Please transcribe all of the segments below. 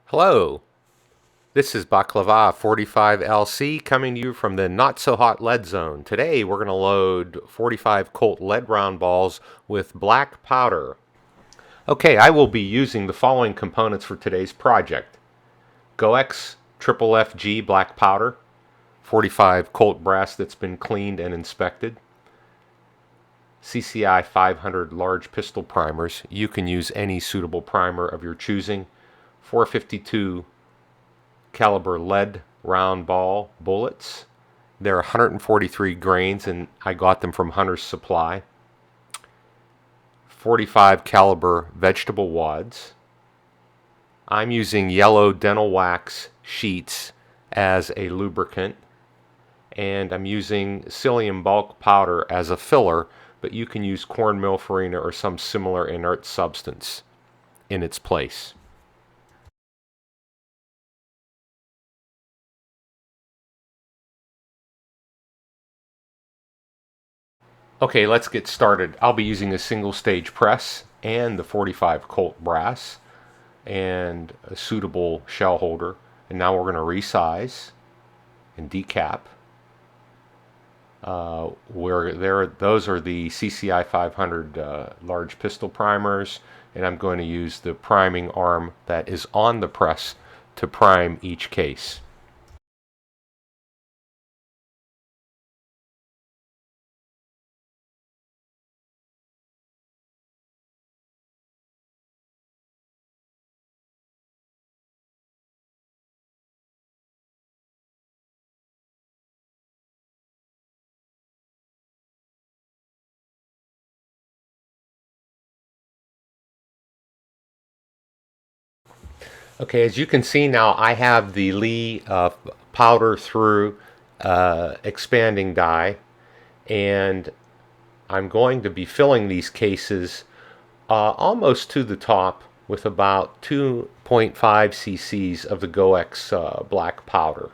Hello, this is Baklava 45LC coming to you from the not so hot lead zone. Today we're going to load 45 Colt lead round balls with black powder. Okay, I will be using the following components for today's project. GoX Triple FG black powder, 45 Colt brass that's been cleaned and inspected, CCI 500 large pistol primers. You can use any suitable primer of your choosing, 452 caliber lead round ball bullets. They're 143 grains and I got them from Hunter's Supply. 45 caliber vegetable wads. I'm using yellow dental wax sheets as a lubricant, and I'm using psyllium bulk powder as a filler, but you can use cornmeal farina or some similar inert substance in its place. Okay, let's get started. I'll be using a single stage press and the 45 Colt brass and a suitable shell holder. And now we're going to resize and decap. Those are the CCI 500 large pistol primers, and I'm going to use the priming arm that is on the press to prime each case. Okay, as you can see now, I have the Lee powder through expanding die, and I'm going to be filling these cases almost to the top with about 2.5 cc's of the GoX black powder.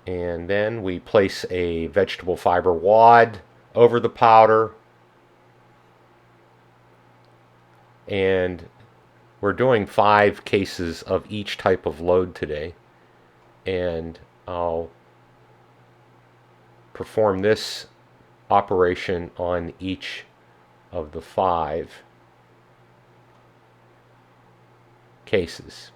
And then we place a vegetable fiber wad over the powder, and we're doing 5 cases of each type of load today, and I'll perform this operation on each of the 5 cases.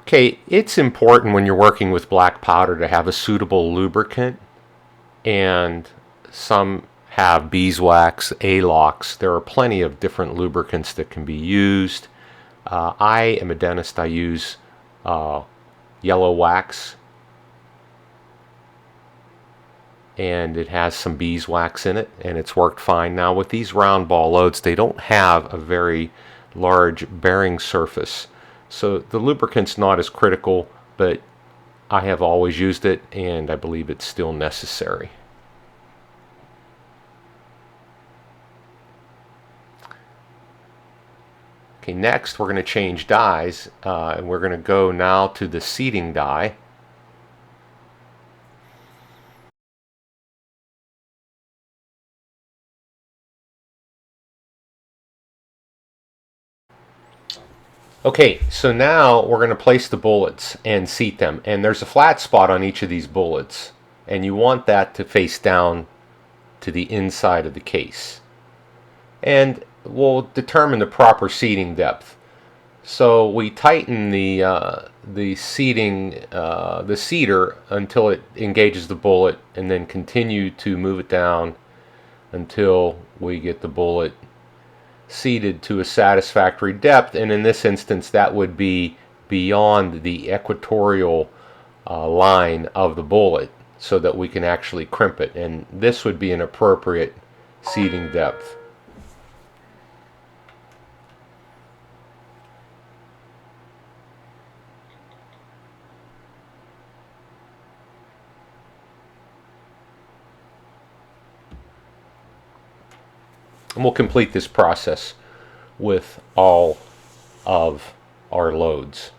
Okay, it's important when you're working with black powder to have a suitable lubricant, and some have beeswax, A-LOX. There are plenty of different lubricants that can be used. I am a dentist. I use yellow wax, and it has some beeswax in it, and it's worked fine. Now with these round ball loads, they don't have a very large bearing surface, so the lubricant's not as critical, but I have always used it, and I believe it's still necessary. Okay, next we're going to change dies, and we're going to go now to the seating die. Okay, so now we're going to place the bullets and seat them, and there's a flat spot on each of these bullets, and you want that to face down to the inside of the case. And we'll determine the proper seating depth. So we tighten the the seater until it engages the bullet, and then continue to move it down until we get the bullet seated to a satisfactory depth. And in this instance, that would be beyond the equatorial line of the bullet, so that we can actually crimp it. And this would be an appropriate seating depth. And we'll complete this process with all of our loads.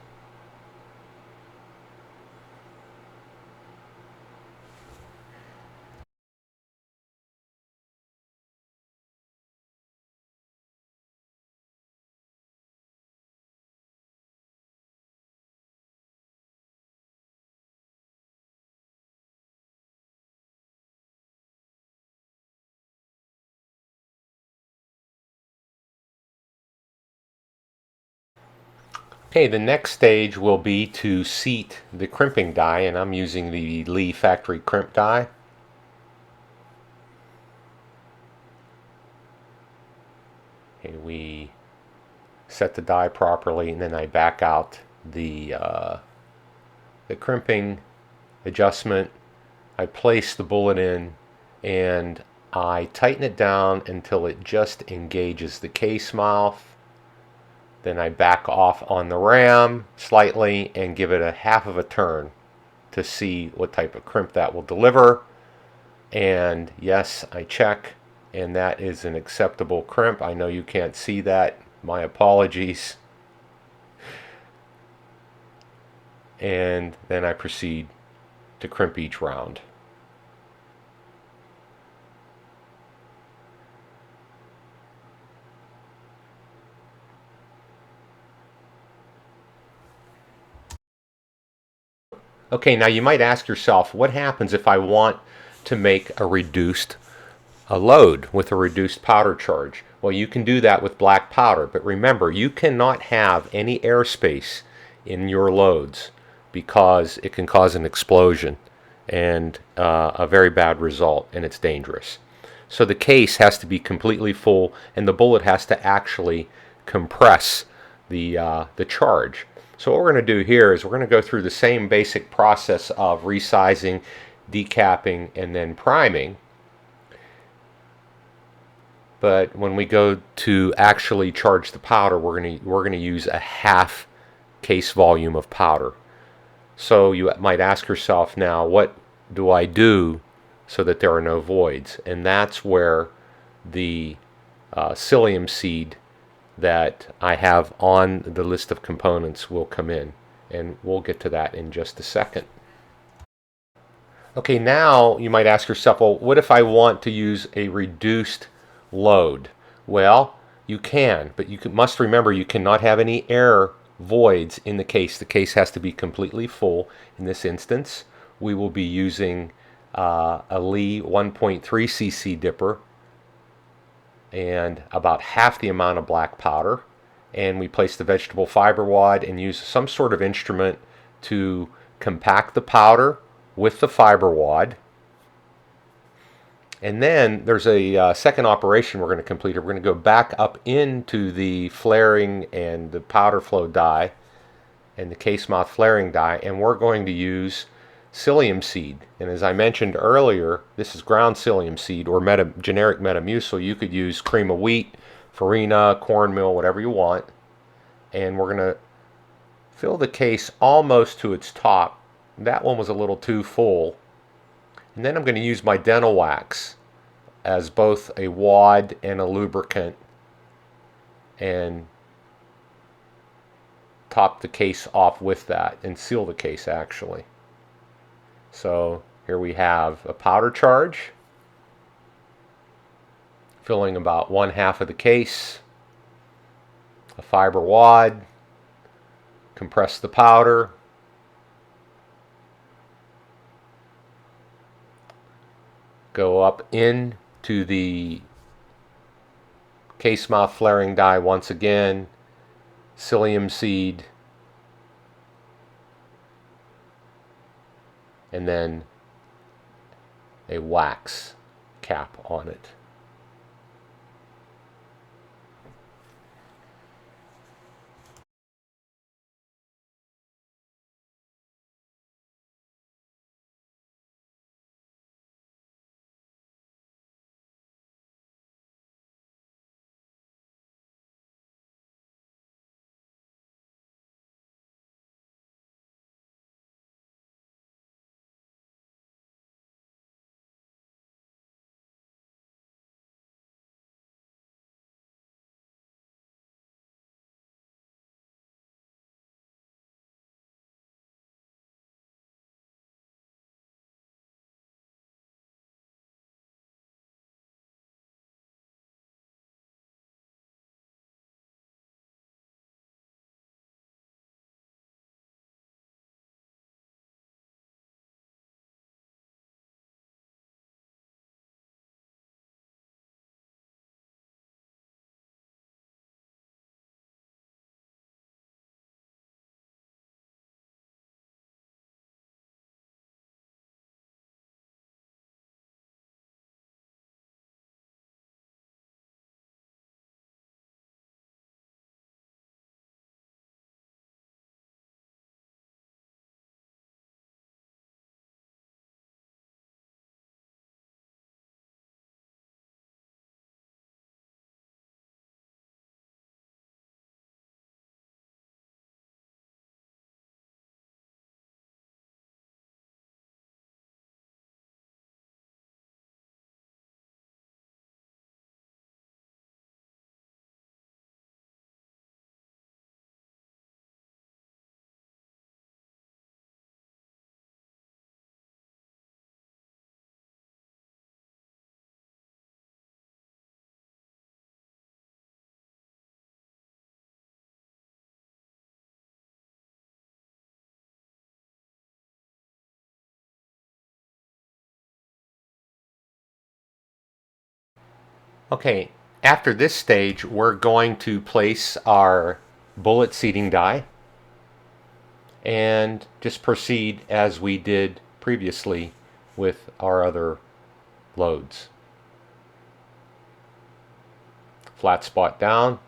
Okay, the next stage will be to seat the crimping die, and I'm using the Lee factory crimp die. Okay, we set the die properly, and then I back out the crimping adjustment. I place the bullet in, and I tighten it down until it just engages the case mouth. Then I back off on the ram slightly and give it a half of a turn to see what type of crimp that will deliver. And yes, I check, and that is an acceptable crimp. I know you can't see that. My apologies. And then I proceed to crimp each round. Okay, now you might ask yourself, what happens if I want to make a load with a reduced powder charge? Well, you can do that with black powder, but remember, you cannot have any airspace in your loads, because it can cause an explosion and a very bad result, and it's dangerous. So the case has to be completely full, and the bullet has to actually compress the charge. So what we're going to do here is we're going to go through the same basic process of resizing, decapping, and then priming. But when we go to actually charge the powder, we're going to use a half case volume of powder. So you might ask yourself now, what do I do so that there are no voids? And that's where the psyllium seed that I have on the list of components will come in. And we'll get to that in just a second. Okay, now you might ask yourself, well, what if I want to use a reduced load? Well, you can, but must remember you cannot have any air voids in the case. The case has to be completely full. In this instance, we will be using a Lee 1.3 cc dipper and about half the amount of black powder. And we place the vegetable fiber wad and use some sort of instrument to compact the powder with the fiber wad. And then there's a second operation we're going to complete. We're going to go back up into the flaring and the powder flow die and the case mouth flaring die, and we're going to use psyllium seed. And as I mentioned earlier, this is ground psyllium seed or generic Metamucil. You could use cream of wheat, farina, cornmeal, whatever you want. And we're going to fill the case almost to its top. That one was a little too full. And then I'm going to use my dental wax as both a wad and a lubricant and top the case off with that and seal the case actually. So here we have a powder charge filling about 1/2 of the case, a fiber wad, compress the powder, go up into the case mouth flaring die once again, psyllium seed, and then a wax cap on it. Okay, after this stage, we're going to place our bullet seating die and just proceed as we did previously with our other loads. Flat spot down,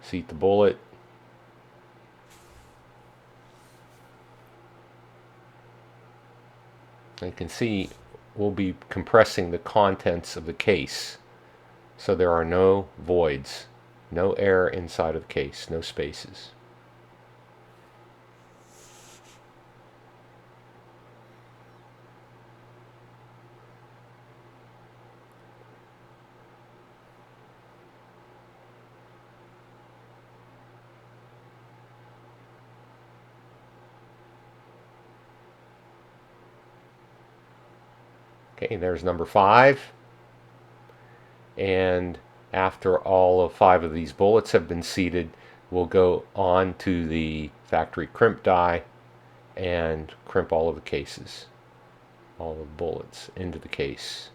seat the bullet. You can see we'll be compressing the contents of the case, so there are no voids, no air inside of the case, no spaces. Okay, there's number 5. And after all of 5 of these bullets have been seated, we'll go on to the factory crimp die and crimp all of the cases, all of the bullets into the case.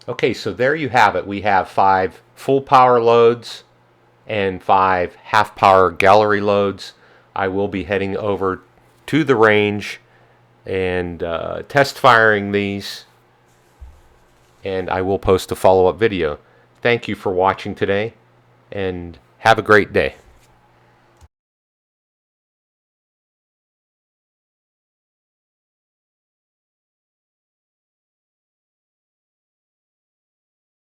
Okay, so there you have it. We have 5 full power loads and 5 half power gallery loads. I will be heading over to the range and test firing these, and I will post a follow-up video. Thank you for watching today, and have a great day.